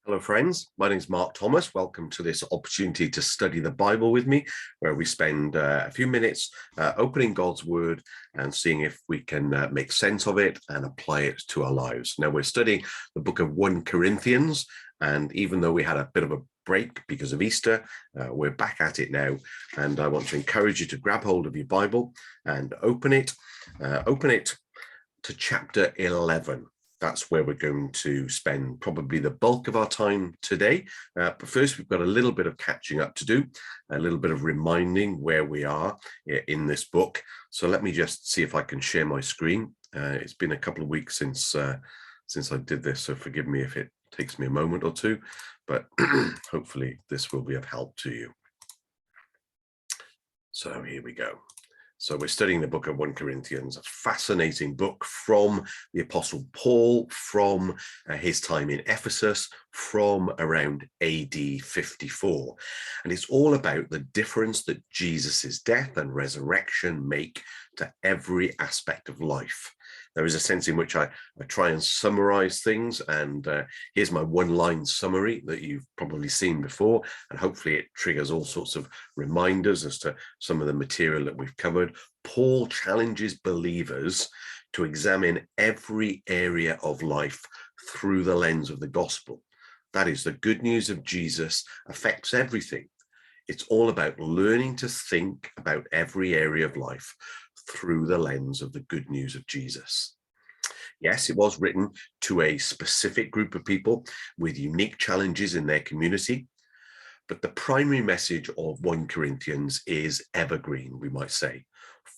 Hello, friends. My name is Mark Thomas. Welcome to this opportunity to study the Bible with me, where we spend a few minutes opening God's Word and seeing if we can make sense of it and apply it to our lives. Now, we're studying the book of 1 Corinthians, and even though we had a bit of a break because of Easter, we're back at it now, and I want to encourage you to grab hold of your Bible and open it to chapter 11. That's where we're going to spend probably the bulk of our time today. But first, we've got a little bit of catching up to do, a little bit of reminding where we are in this book. So let me just see if I can share my screen. It's been a couple of weeks since I did this, so forgive me if it takes me a moment or two, but hopefully this will be of help to you. So here we go. So we're studying the book of 1 Corinthians, a fascinating book from the Apostle Paul, from his time in Ephesus, from around AD 54. And it's all about the difference that Jesus' death and resurrection make to every aspect of life. There is a sense in which I try and summarize things, and here's my one-line summary that you've probably seen before, and hopefully it triggers all sorts of reminders as to some of the material that we've covered. Paul challenges believers to examine every area of life through the lens of the gospel. That is, the good news of Jesus affects everything. It's all about learning to think about every area of life through the lens of the good news of Jesus. Yes, it was written to a specific group of people with unique challenges in their community, but the primary message of 1 Corinthians is evergreen, we might say.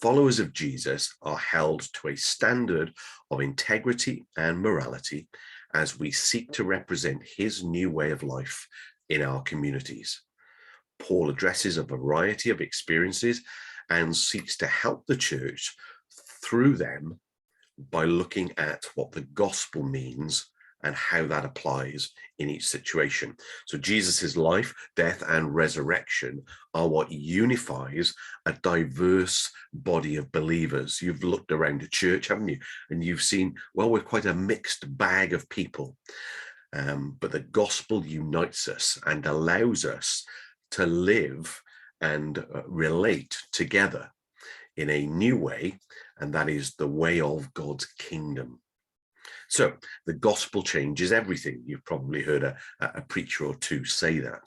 Followers of Jesus are held to a standard of integrity and morality as we seek to represent his new way of life in our communities. Paul addresses a variety of experiences and seeks to help the church through them by looking at what the gospel means and how that applies in each situation. So Jesus's life, death, and resurrection are what unifies a diverse body of believers. You've looked around the church, haven't you? And you've seen, well, we're quite a mixed bag of people. But the gospel unites us and allows us to live and relate together in a new way, and that is the way of God's kingdom. So the gospel changes everything. You've probably heard a preacher or two say that,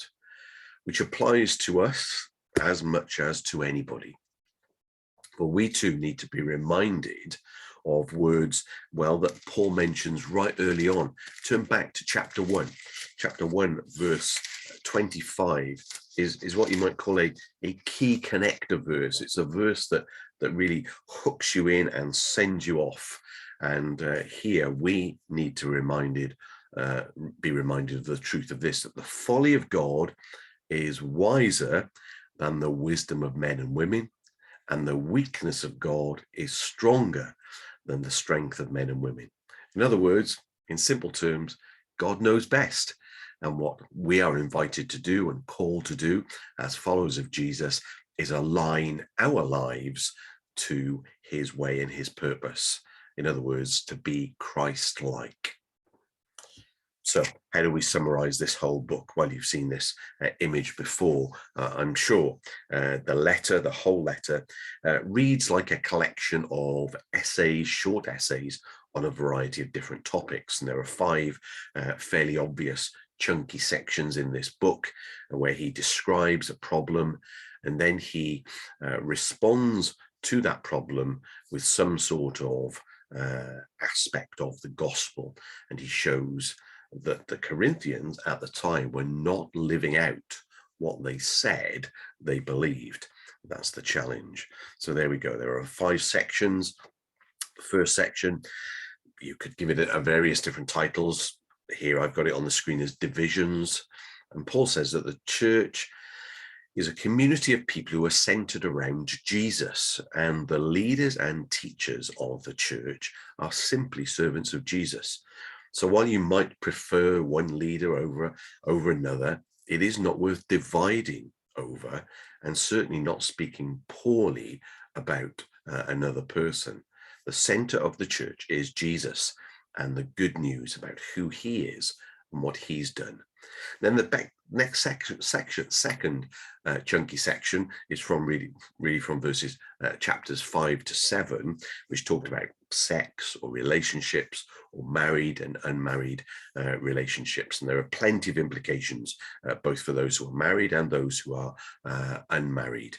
which applies to us as much as to anybody. But we too need to be reminded of words, well, that Paul mentions right early on. Turn back to chapter 1. Chapter 1, verse 25 is what you might call a key connector verse. It's a verse that really hooks you in and sends you off. And here we need to be reminded of the truth of this, that the folly of God is wiser than the wisdom of men and women, and the weakness of God is stronger than the strength of men and women. In other words, in simple terms, God knows best. And what we are invited to do and called to do as followers of Jesus is align our lives to his way and his purpose. In other words, to be Christ-like. So how do we summarize this whole book? Well, you've seen this image before, I'm sure. The whole letter, reads like a collection of essays, short essays on a variety of different topics. And there are 5 fairly obvious chunky sections in this book where he describes a problem, and then he responds to that problem with some sort of aspect of the gospel. And he shows that the Corinthians at the time were not living out what they said they believed. That's the challenge. So there we go. There are 5 sections. The first section, you could give it a various different titles. Here I've got it on the screen as divisions. And Paul says that the church is a community of people who are centered around Jesus, and the leaders and teachers of the church are simply servants of Jesus. So while you might prefer one leader over another, it is not worth dividing over, and certainly not speaking poorly about another person. The center of the church is Jesus and the good news about who he is and what he's done. Then the next second chunky section is from really from verses chapters 5 to 7, which talked about sex or relationships or married and unmarried relationships. And there are plenty of implications, both for those who are married and those who are unmarried,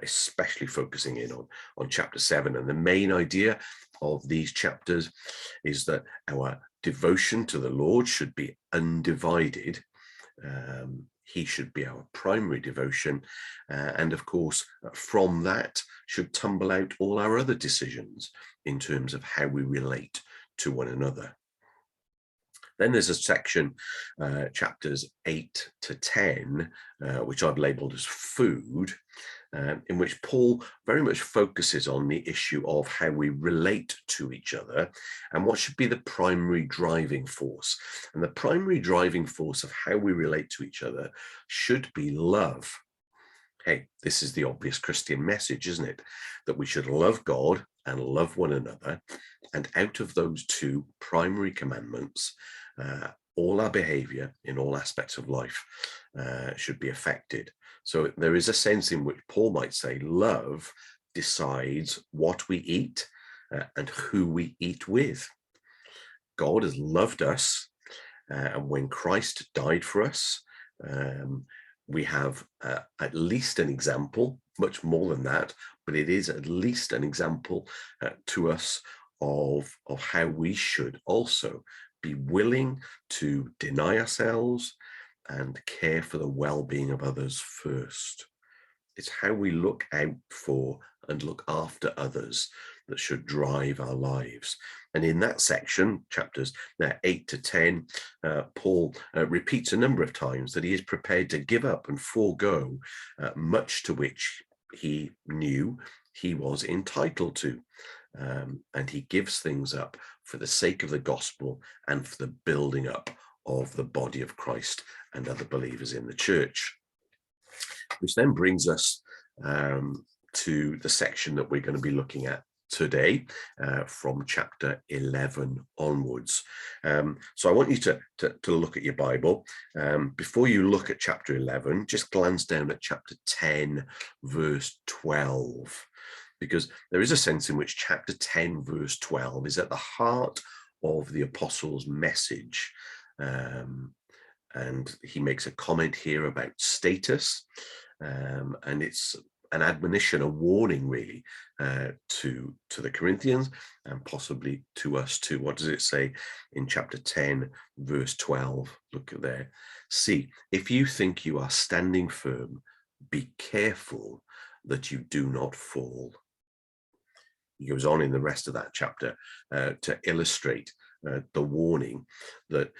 especially focusing in on chapter 7. And the main idea of these chapters is that our devotion to the Lord should be undivided. He should be our primary devotion. And of course, from that should tumble out all our other decisions in terms of how we relate to one another. Then there's a section, chapters 8 to 10, which I've labeled as food, in which Paul very much focuses on the issue of how we relate to each other and what should be the primary driving force. And the primary driving force of how we relate to each other should be love. Hey, this is the obvious Christian message, isn't it? That we should love God and love one another. And out of those two primary commandments, all our behavior in all aspects of life should be affected. So there is a sense in which Paul might say love decides what we eat and who we eat with. God has loved us, and when Christ died for us, we have at least an example, much more than that, but it is at least an example to us of how we should also be willing to deny ourselves and care for the well-being of others first. It's how we look out for and look after others that should drive our lives. And in that section, chapters 8 to 10, Paul repeats a number of times that he is prepared to give up and forego much to which he knew he was entitled to. And he gives things up for the sake of the gospel and for the building up of the body of Christ and other believers in the church. Which then brings us to the section that we're going to be looking at today, from chapter 11 onwards. So I want you to look at your Bible. Before you look at chapter 11, just glance down at chapter 10, verse 12, because there is a sense in which chapter 10, verse 12 is at the heart of the apostle's message. And he makes a comment here about status, and it's an admonition, a warning really, to the Corinthians and possibly to us too. What does it say in chapter 10, verse 12? Look at there. See, if you think you are standing firm, be careful that you do not fall. He goes on in the rest of that chapter to illustrate the warning that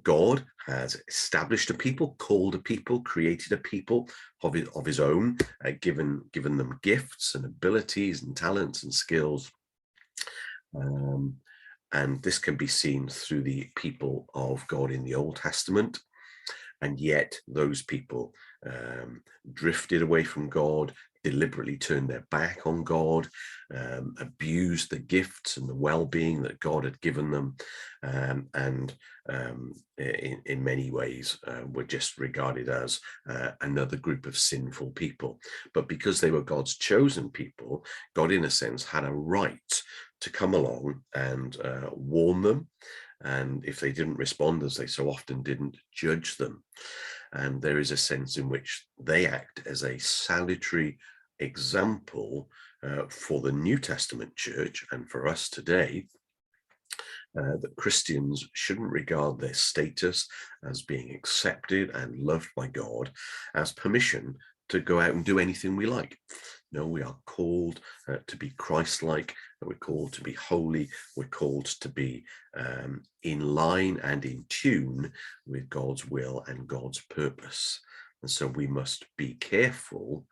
God has established a people, called a people, created a people of his own, given them gifts and abilities and talents and skills. And this can be seen through the people of God in the Old Testament. And yet those people drifted away from God, deliberately turned their back on God, abused the gifts and the well-being that God had given them, and in many ways were just regarded as another group of sinful people. But because they were God's chosen people, God in a sense had a right to come along and warn them, and if they didn't respond, as they so often didn't, judge them. And there is a sense in which they act as a salutary example for the New Testament church and for us today, that Christians shouldn't regard their status as being accepted and loved by God as permission to go out and do anything we like. No, we are called to be Christ-like, we're called to be holy, we're called to be in line and in tune with God's will and God's purpose. And so we must be careful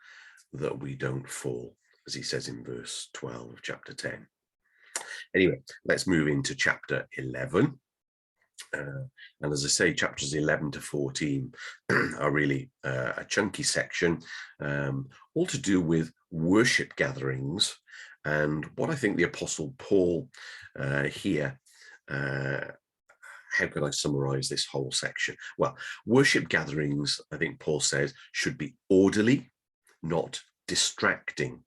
that we don't fall, as he says in verse 12 of chapter 10. Anyway, let's move into chapter 11. And as I say, chapters 11 to 14 are really a chunky section, all to do with worship gatherings. And what I think the Apostle Paul here how can I summarize this whole section? Well, worship gatherings, I think Paul says, should be orderly, not distracting.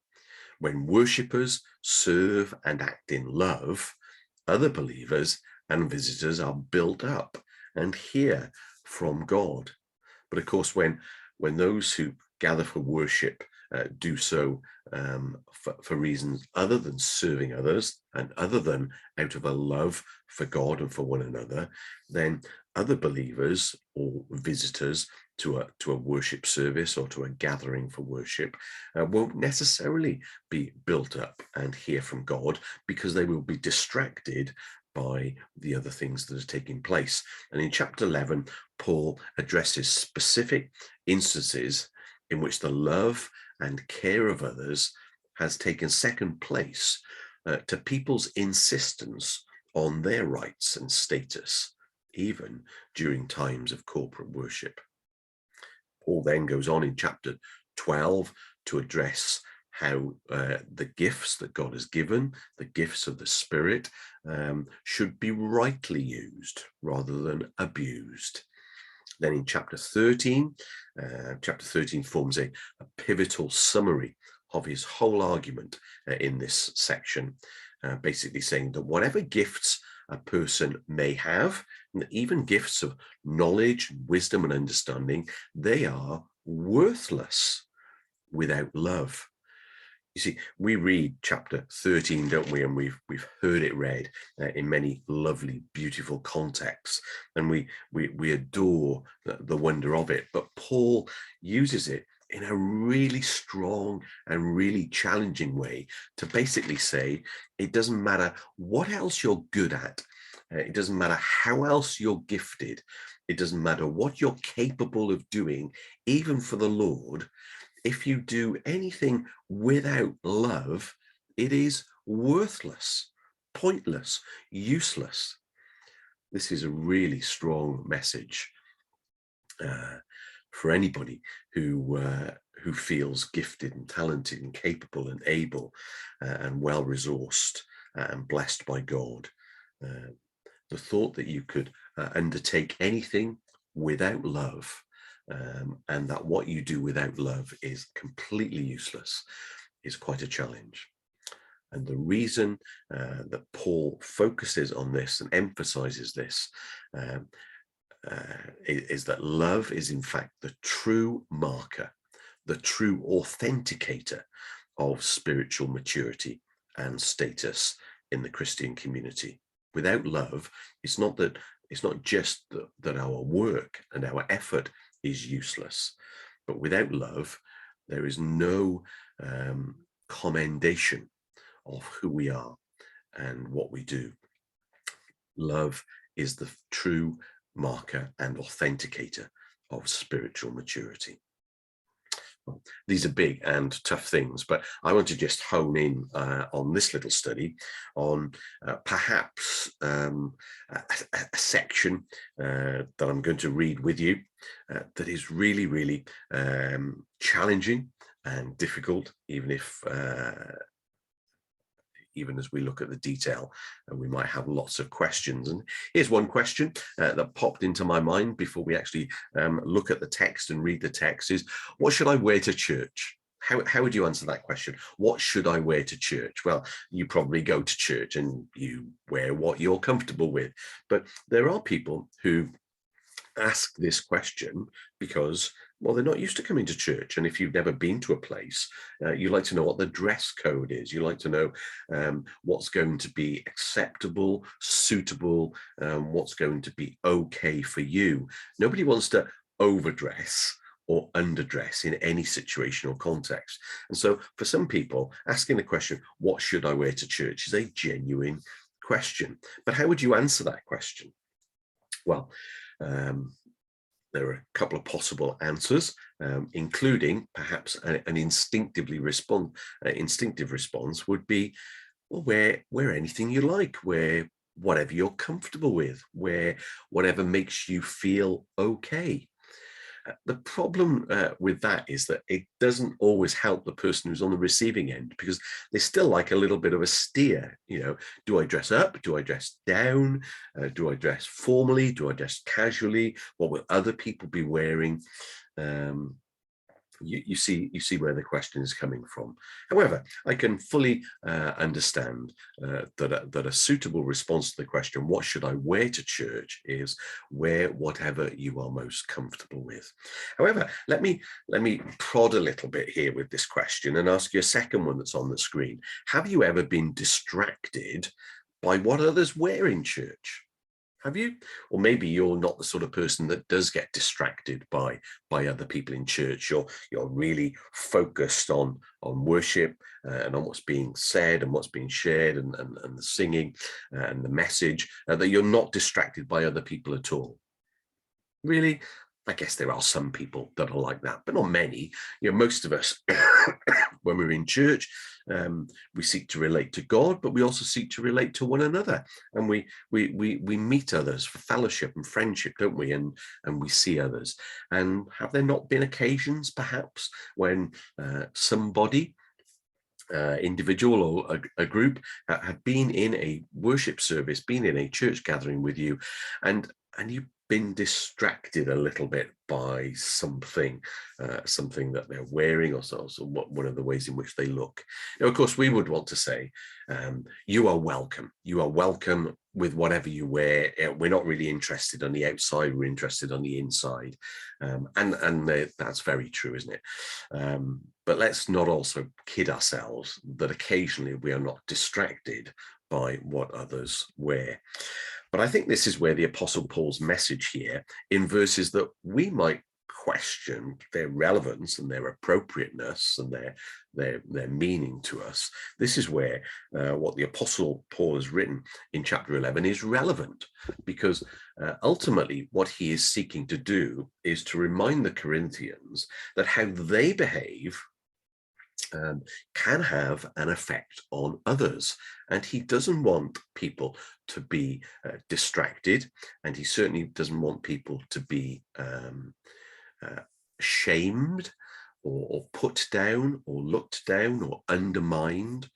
When worshippers serve and act in love, other believers and visitors are built up and hear from God. But of course, when those who gather for worship do so for reasons other than serving others and other than out of a love for God and for one another, then other believers or visitors to a worship service or to a gathering for worship won't necessarily be built up and hear from God, because they will be distracted by the other things that are taking place. And in chapter 11, Paul addresses specific instances in which the love and care of others has taken second place to people's insistence on their rights and status, even during times of corporate worship. Paul then goes on in chapter 12 to address how the gifts that God has given, the gifts of the Spirit, should be rightly used rather than abused. Then in chapter 13 forms a pivotal summary of his whole argument in this section, basically saying that whatever gifts a person may have, even gifts of knowledge, wisdom, and understanding, they are worthless without love. You see, we read chapter 13, don't we? And we've heard it read in many lovely, beautiful contexts, and we adore the wonder of it. But Paul uses it in a really strong and really challenging way to basically say it doesn't matter what else you're good at. It doesn't matter how else you're gifted. It doesn't matter what you're capable of doing, even for the Lord. If you do anything without love, it is worthless, pointless, useless. This is a really strong message for anybody who feels gifted and talented and capable and able and well-resourced and blessed by God. The thought that you could undertake anything without love, and that what you do without love is completely useless, is quite a challenge. And the reason that Paul focuses on this and emphasizes this is that love is in fact the true marker, the true authenticator of spiritual maturity and status in the Christian community. Without love, it's not just that our work and our effort is useless, but without love, there is no commendation of who we are and what we do. Love is the true marker and authenticator of spiritual maturity. Well, these are big and tough things, but I want to just hone in on this little study on perhaps a section that I'm going to read with you that is really, really challenging and difficult, even as we look at the detail, and we might have lots of questions. And here's one question that popped into my mind before we actually look at the text and read the text is, what should I wear to church? How would you answer that question? What should I wear to church? Well, you probably go to church and you wear what you're comfortable with. But there are people who ask this question because, well, they're not used to coming to church. And if you've never been to a place, you like to know what the dress code is. You like to know what's going to be acceptable, suitable, what's going to be okay for you. Nobody wants to overdress or underdress in any situation or context. And so for some people, asking the question, what should I wear to church, is a genuine question. But how would you answer that question? Well, there are a couple of possible answers, including perhaps an instinctive response would be, well, wear anything you like, wear whatever you're comfortable with, wear whatever makes you feel okay. The problem with that is that it doesn't always help the person who's on the receiving end, because they still like a little bit of a steer. Do I dress up? Do I dress down? Do I dress formally? Do I dress casually? What will other people be wearing? You see where the question is coming from. However, I can fully understand that a suitable response to the question, what should I wear to church, is wear whatever you are most comfortable with. However, let me prod a little bit here with this question and ask you a second one that's on the screen. Have you ever been distracted by what others wear in church? Have you? Or maybe you're not the sort of person that does get distracted by other people in church. You're really focused on worship and on what's being said and what's being shared and the singing and the message, that you're not distracted by other people at all. Really? I guess there are some people that are like that, but not many. Most of us, when we're in church, we seek to relate to God, but we also seek to relate to one another, and we meet others for fellowship and friendship, don't we? And we see others. And have there not been occasions, perhaps, when somebody, individual or a group, have been in a worship service, been in a church gathering with you, and you've been distracted a little bit by something that they're wearing, or one of the ways in which they look? Now, of course, we would want to say, you are welcome. You are welcome with whatever you wear. We're not really interested on the outside, we're interested on the inside. And that's very true, isn't it? But let's not also kid ourselves that occasionally we are not distracted by what others wear. But I think this is where the Apostle Paul's message here, in verses that we might question their relevance and their appropriateness and their meaning to us, this is where what the Apostle Paul has written in chapter 11 is relevant, because ultimately what he is seeking to do is to remind the Corinthians that how they behave can have an effect on others. And he doesn't want people to be distracted, and he certainly doesn't want people to be shamed or put down or looked down or undermined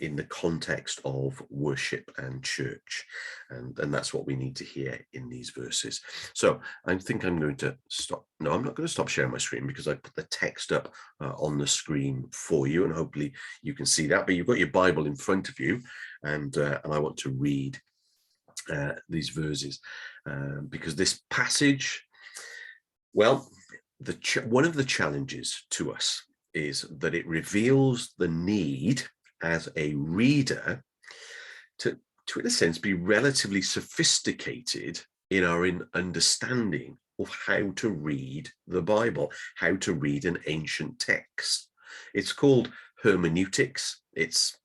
in the context of worship and church. And that's what we need to hear in these verses. So I think I'm going to stop. No, I'm not going to stop sharing my screen, because I put the text up on the screen for you, and hopefully you can see that. But you've got your Bible in front of you, and I want to read these verses because this passage, well, one of the challenges to us is that it reveals the need as a reader to in a sense be relatively sophisticated in our understanding of how to read the Bible, how to read an ancient text. It's called hermeneutics. It's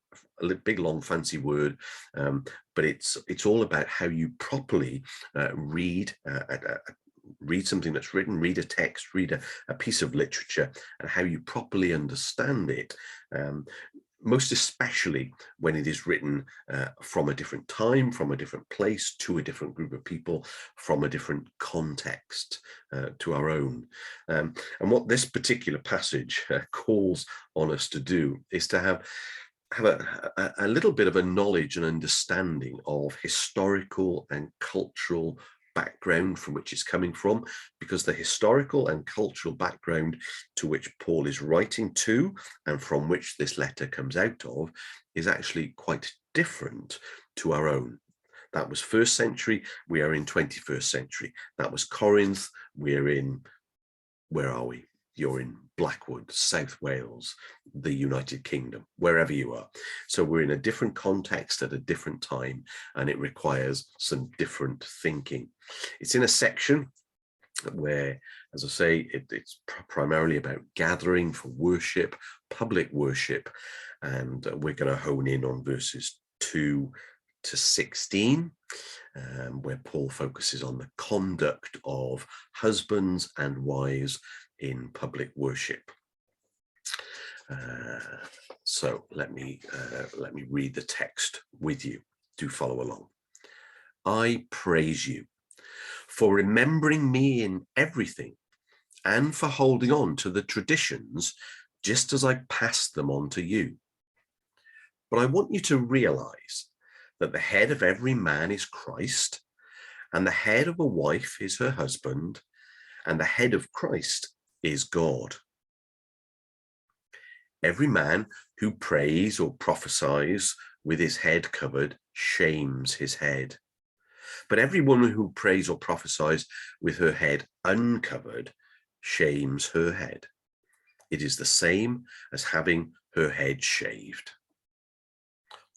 a big, long, fancy word, but it's all about how you properly read something that's written, read a text, read a piece of literature, and how you properly understand it. Most especially when it is written from a different time, from a different place, to a different group of people, from a different context to our own. And what this particular passage calls on us to do is to have a little bit of a knowledge and understanding of historical and cultural background from which it's coming from, because the historical and cultural background to which Paul is writing to and from which this letter comes out of is actually quite different to our own. That was 1st century, we are in 21st century. That was Corinth, we're in, where are we? You're in Blackwood, South Wales, the United Kingdom, wherever you are. So we're in a different context at a different time, and it requires some different thinking. It's in a section where, as I say, it's primarily about gathering for worship, public worship, and we're going to hone in on verses 2 to 16, where Paul focuses on the conduct of husbands and wives in public worship. So let me read the text with you. Do follow along. I praise you, for remembering me in everything, and for holding on to the traditions just as I passed them on to you. But I want you to realize that the head of every man is Christ, and the head of a wife is her husband, and the head of Christ is God. Every man who prays or prophesies with his head covered shames his head. But every woman who prays or prophesies with her head uncovered shames her head. It is the same as having her head shaved.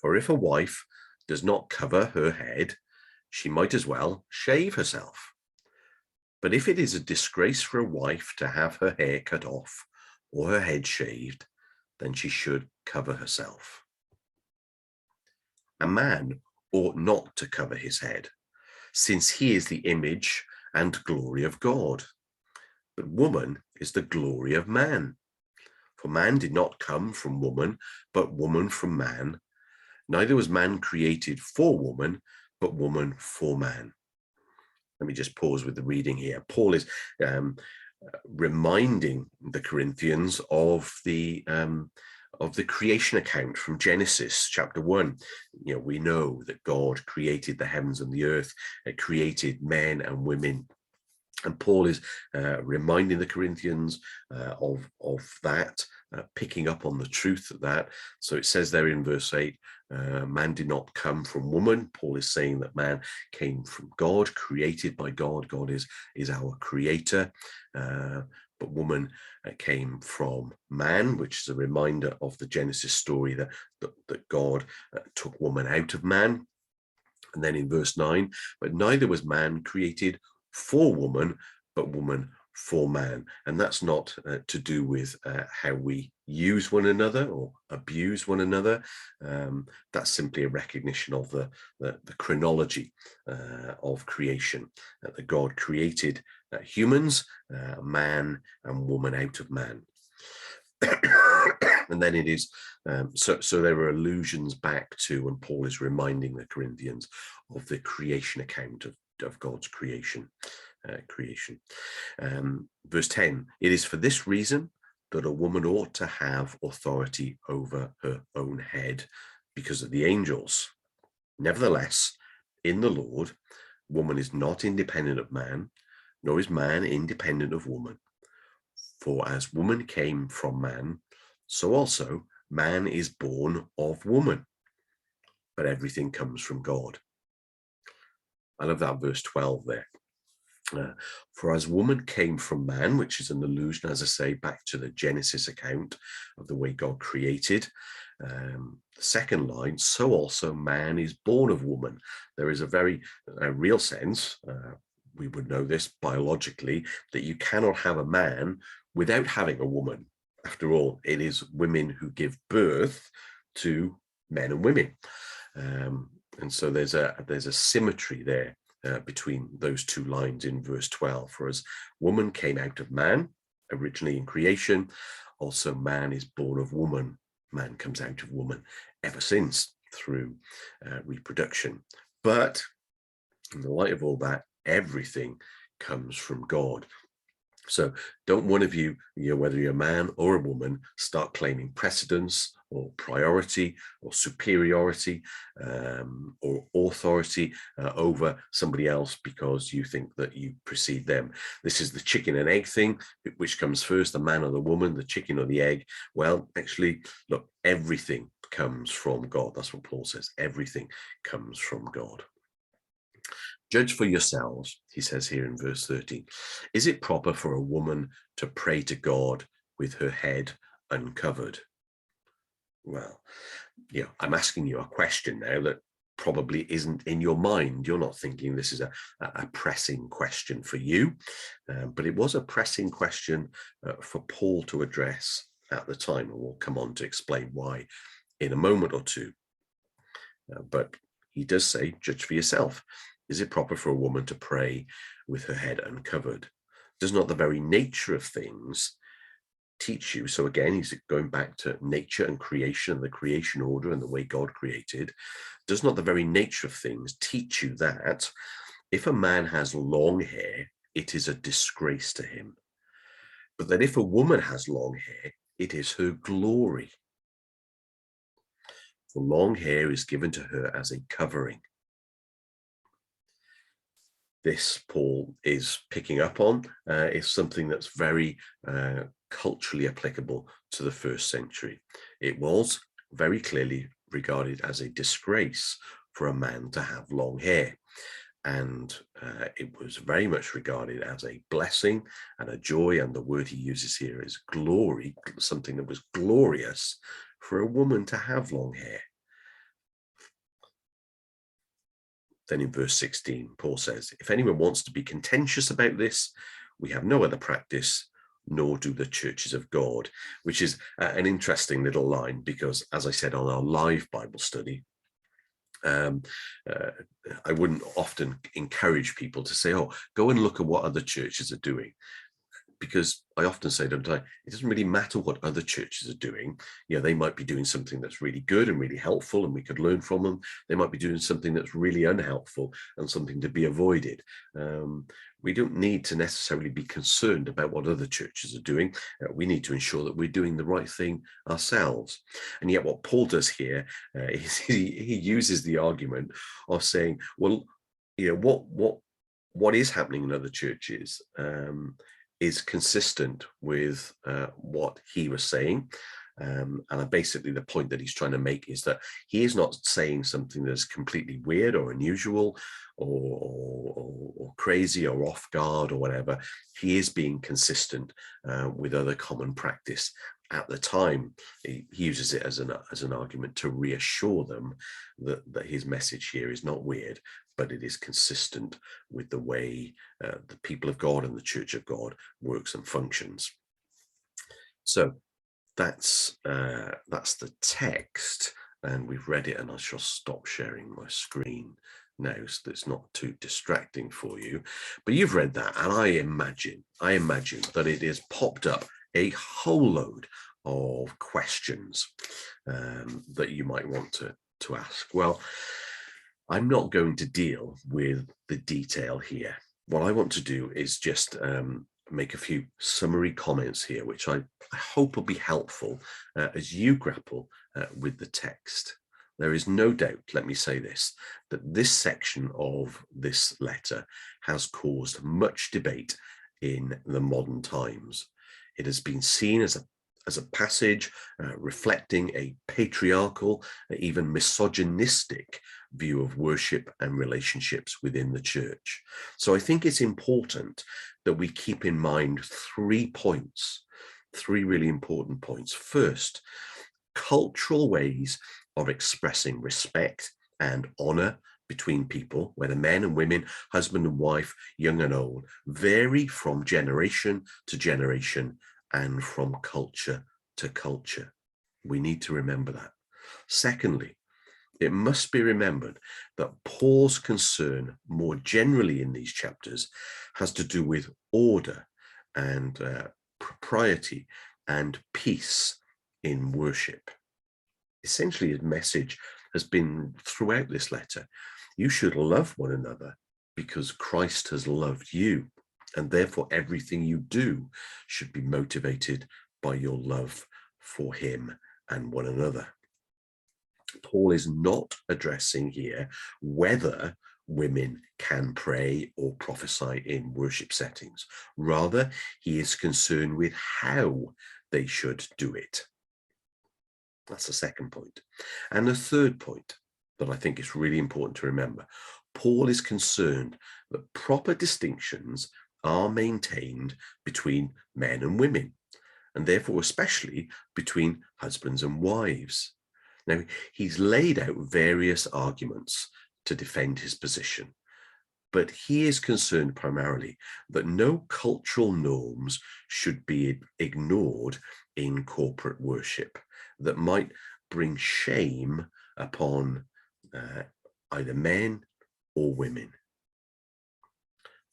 For if a wife does not cover her head, she might as well shave herself. But if it is a disgrace for a wife to have her hair cut off or her head shaved, then she should cover herself. A man ought not to cover his head, since he is the image and glory of God. But woman is the glory of man. For man did not come from woman, but woman from man. Neither was man created for woman, but woman for man. Let me just pause with the reading here. Paul is reminding the Corinthians of the creation account from Genesis chapter 1. You know, we know that God created the heavens and the earth, created men and women. And Paul is reminding the Corinthians of that, picking up on the truth of that. So it says there in verse 8, man did not come from woman. Paul is saying that man came from God, created by God. God is our creator. But woman came from man, which is a reminder of the Genesis story that God took woman out of man. And then in verse 9, but neither was man created for woman, but woman for man. And that's not to do with how we use one another or abuse one another. That's simply a recognition of the chronology of creation, that God created humans, man and woman out of man. And then it is, so there are allusions back to, and Paul is reminding the Corinthians of the creation account of God's creation. Verse 10, it is for this reason that a woman ought to have authority over her own head because of the angels. Nevertheless, in the Lord, woman is not independent of man, nor is man independent of woman. For as woman came from man, so also man is born of woman. But everything comes from God. I love that verse 12 there. For as woman came from man, which is an allusion, as I say, back to the Genesis account of the way God created. The second line, so also man is born of woman. There is a very real sense, we would know this biologically, that you cannot have a man without having a woman. After all, it is women who give birth to men and women. And so there's a symmetry there between those two lines in verse 12. For as woman came out of man, originally in creation, also man is born of woman. Man comes out of woman ever since through reproduction. But in the light of all that, everything comes from God. So don't one of you, whether you're a man or a woman, start claiming precedence or priority or superiority or authority over somebody else because you think that you precede them. This is the chicken and egg thing. Which comes first, the man or the woman, the chicken or the egg? Well, actually, look, everything comes from God. That's what Paul says. Everything comes from God. Judge for yourselves, he says here in verse 13. Is it proper for a woman to pray to God with her head uncovered? Well, I'm asking you a question now that probably isn't in your mind. You're not thinking this is a pressing question for you, but it was a pressing question for Paul to address at the time, and we'll come on to explain why in a moment or two. But he does say, judge for yourself. Is it proper for a woman to pray with her head uncovered? Does not the very nature of things teach you? So again, he's going back to nature and creation and the creation order and the way God created. Does not the very nature of things teach you that if a man has long hair, it is a disgrace to him. But that if a woman has long hair, it is her glory. For long hair is given to her as a covering. This Paul is picking up on is something that's very culturally applicable to the first century. It was very clearly regarded as a disgrace for a man to have long hair. And it was very much regarded as a blessing and a joy. And the word he uses here is glory, something that was glorious for a woman to have long hair. Then in verse 16, Paul says, if anyone wants to be contentious about this, we have no other practice, nor do the churches of God, which is an interesting little line, because as I said on our live Bible study, I wouldn't often encourage people to say, oh, go and look at what other churches are doing. Because I often say, don't I, it doesn't really matter what other churches are doing. You know, they might be doing something that's really good and really helpful and we could learn from them. They might be doing something that's really unhelpful and something to be avoided. We don't need to necessarily be concerned about what other churches are doing. We need to ensure that we're doing the right thing ourselves. And yet what Paul does here is he uses the argument of saying, well, you know, what is happening in other churches is consistent with what he was saying. And basically the point that he's trying to make is that he is not saying something that's completely weird or unusual or crazy or off guard or whatever. He is being consistent with other common practice at the time. He uses it as an argument to reassure them that his message here is not weird, but it is consistent with the way the people of God and the Church of God works and functions. So that's the text, and we've read it, and I shall stop sharing my screen now so that it's not too distracting for you. But you've read that, and I imagine that it has popped up a whole load of questions that you might want to ask. Well, I'm not going to deal with the detail here. What I want to do is just make a few summary comments here, which I hope will be helpful as you grapple with the text. There is no doubt, let me say this, that this section of this letter has caused much debate in the modern times. It has been seen as a passage reflecting a patriarchal, even misogynistic view of worship and relationships within the church. So I think it's important that we keep in mind 3 points, 3 really important points. First, cultural ways of expressing respect and honor between people, whether men and women, husband and wife, young and old, vary from generation to generation and from culture to culture. We need to remember that. Secondly, it must be remembered that Paul's concern more generally in these chapters has to do with order and propriety and peace in worship. Essentially, his message has been throughout this letter, you should love one another because Christ has loved you, and therefore everything you do should be motivated by your love for him and one another. Paul is not addressing here whether women can pray or prophesy in worship settings. Rather, he is concerned with how they should do it. That's the second point. And the third point that I think is really important to remember, Paul is concerned that proper distinctions are maintained between men and women, and therefore especially between husbands and wives. Now, he's laid out various arguments to defend his position, but he is concerned primarily that no cultural norms should be ignored in corporate worship that might bring shame upon either men or women.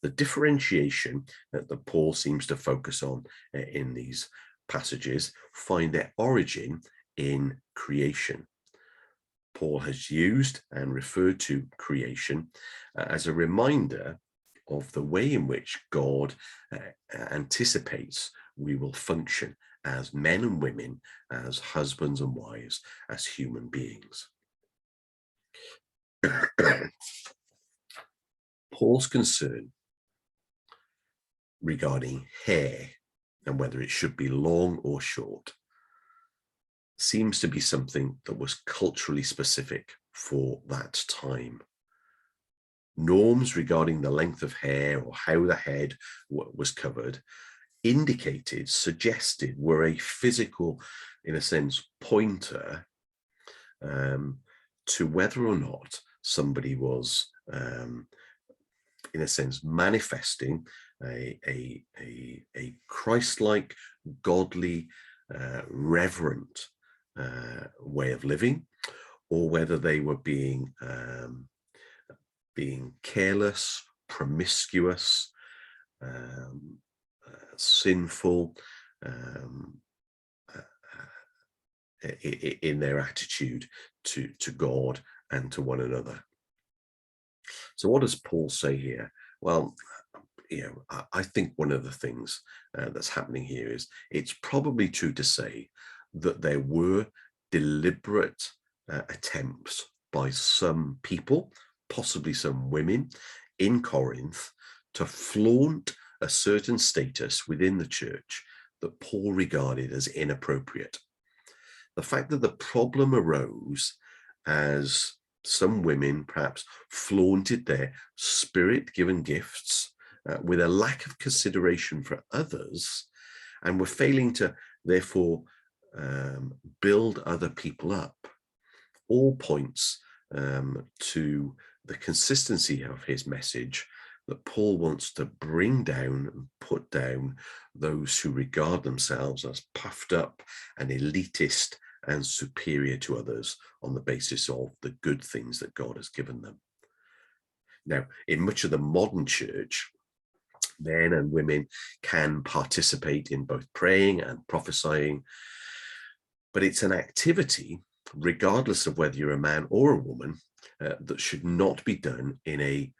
The differentiation that Paul seems to focus on in these passages find their origin in creation. Paul has used and referred to creation as a reminder of the way in which God anticipates we will function as men and women, as husbands and wives, as human beings. Paul's concern regarding hair and whether it should be long or short seems to be something that was culturally specific for that time. Norms regarding the length of hair or how the head was covered suggested were a physical, in a sense, pointer to whether or not somebody was, in a sense, manifesting a Christ-like, godly, reverent way of living, or whether they were being careless, promiscuous, sinful in their attitude to God and to one another. So what does Paul say here? Well, I think one of the things that's happening here is it's probably true to say that there were deliberate attempts by some people, possibly some women in Corinth, to flaunt a certain status within the church that Paul regarded as inappropriate. The fact that the problem arose as some women perhaps flaunted their spirit-given gifts with a lack of consideration for others, and were failing to therefore build other people up, all points to the consistency of his message that Paul wants to bring down and put down those who regard themselves as puffed up and elitist and superior to others on the basis of the good things that God has given them. Now, in much of the modern church, men and women can participate in both praying and prophesying, but it's an activity, regardless of whether you're a man or a woman, that should not be done in a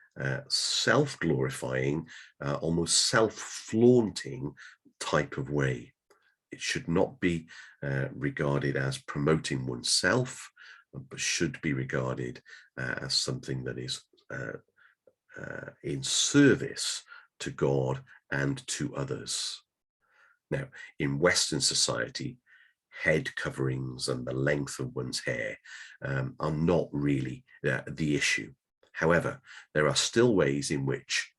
self-glorifying, almost self-flaunting type of way. It should not be regarded as promoting oneself, but should be regarded as something that is in service to God and to others. Now, in Western society, head coverings and the length of one's hair are not really the issue. However, there are still ways in which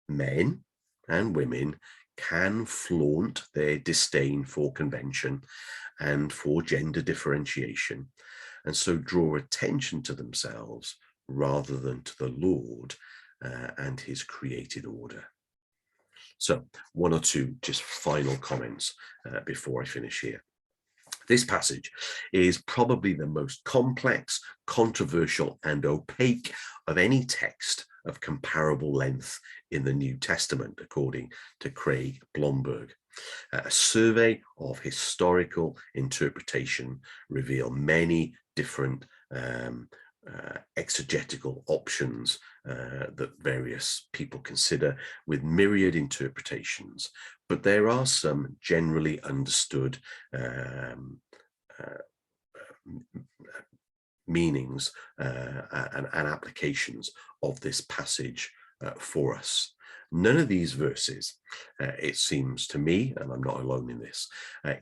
men and women can flaunt their disdain for convention and for gender differentiation, and so draw attention to themselves rather than to the Lord and his created order. So one or two just final comments before I finish here. This passage is probably the most complex, controversial, and opaque of any text of comparable length in the New Testament, according to Craig Blomberg. A survey of historical interpretation reveal many different exegetical options that various people consider, with myriad interpretations, but there are some generally understood meanings and applications of this passage for us. None of these verses, it seems to me, and I'm not alone in this,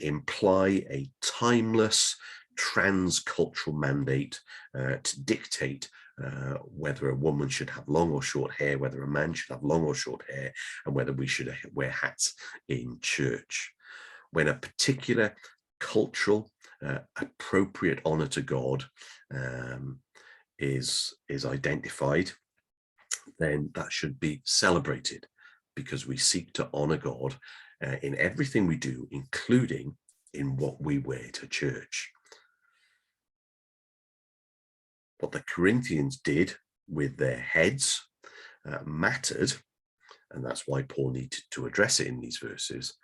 imply a timeless transcultural mandate to dictate whether a woman should have long or short hair, whether a man should have long or short hair, and whether we should wear hats in church. When a particular cultural appropriate honor to God is identified, then that should be celebrated, because we seek to honor God in everything we do, including in what we wear to church. What the Corinthians did with their heads mattered, and that's why Paul needed to address it in these verses,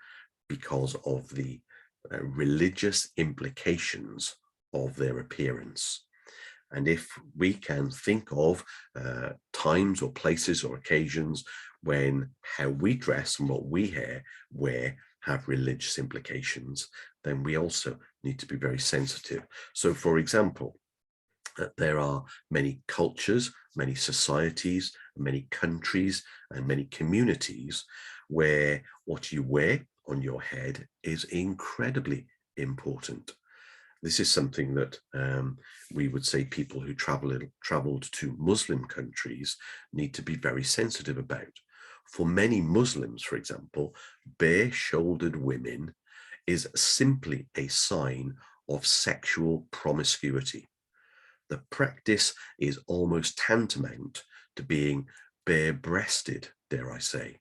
because of the religious implications of their appearance. And if we can think of times or places or occasions when how we dress and what we wear have religious implications, then we also need to be very sensitive. So, for example, there are many cultures, many societies, many countries, and many communities where what you wear on your head is incredibly important. This is something that we would say people who traveled to Muslim countries need to be very sensitive about. For many Muslims, for example, bare-shouldered women is simply a sign of sexual promiscuity. The practice is almost tantamount to being bare-breasted, dare I say.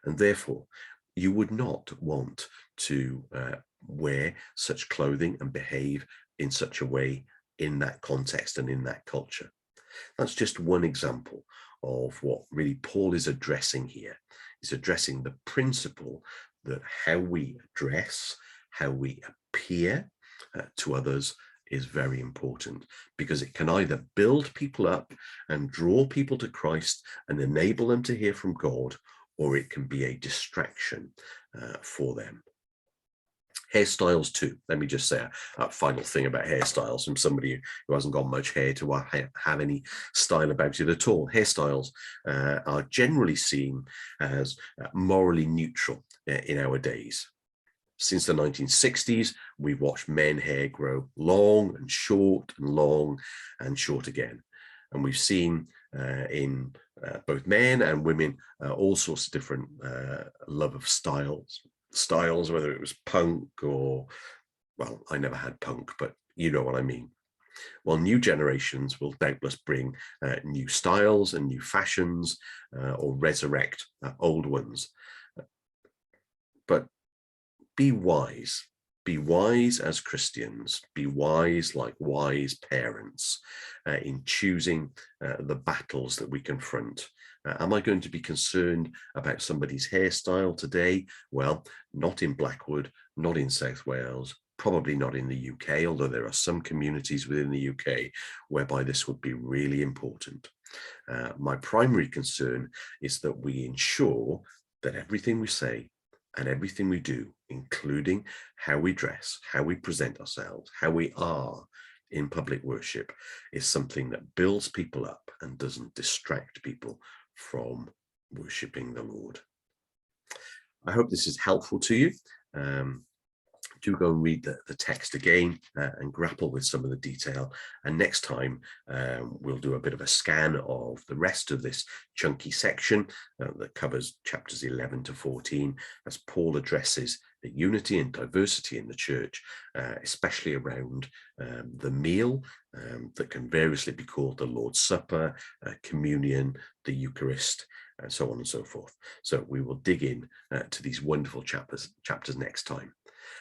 And therefore, you would not want to wear such clothing and behave in such a way in that context and in that culture. That's just one example of what really Paul is addressing here. He's addressing the principle that how we dress, how we appear to others is very important, because it can either build people up and draw people to Christ and enable them to hear from God, or it can be a distraction for them. Hairstyles too. Let me just say a final thing about hairstyles from somebody who hasn't got much hair to have any style about it at all. Hairstyles are generally seen as morally neutral in our days. Since the 1960s, we've watched men hair grow long and short and long and short again. And we've seen in both men and women all sorts of different love of styles, whether it was punk or, well, I never had punk, but you know what I mean. Well, new generations will doubtless bring new styles and new fashions or resurrect old ones. But be wise. Be wise as Christians. Be wise like wise parents in choosing the battles that we confront. Am I going to be concerned about somebody's hairstyle today? Well, not in Blackwood, not in South Wales, probably not in the UK, although there are some communities within the UK whereby this would be really important. My primary concern is that we ensure that everything we say and everything we do, including how we dress, how we present ourselves, how we are in public worship, is something that builds people up and doesn't distract people from worshipping the Lord. I hope this is helpful to you. Do go and read the text again and grapple with some of the detail. And next time, we'll do a bit of a scan of the rest of this chunky section that covers chapters 11 to 14, as Paul addresses the unity and diversity in the church, especially around the meal that can variously be called the Lord's Supper, communion, the Eucharist, and so on and so forth. So we will dig in to these wonderful chapters next time.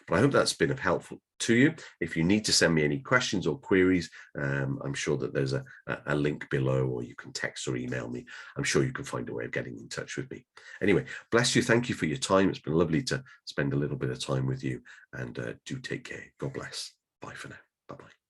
But I hope that's been of helpful to you. If you need to send me any questions or queries, I'm sure that there's a link below, or you can text or email me. I'm sure you can find a way of getting in touch with me. Anyway, bless you. Thank you for your time. It's been lovely to spend a little bit of time with you, and do take care. God bless. Bye for now. Bye-bye.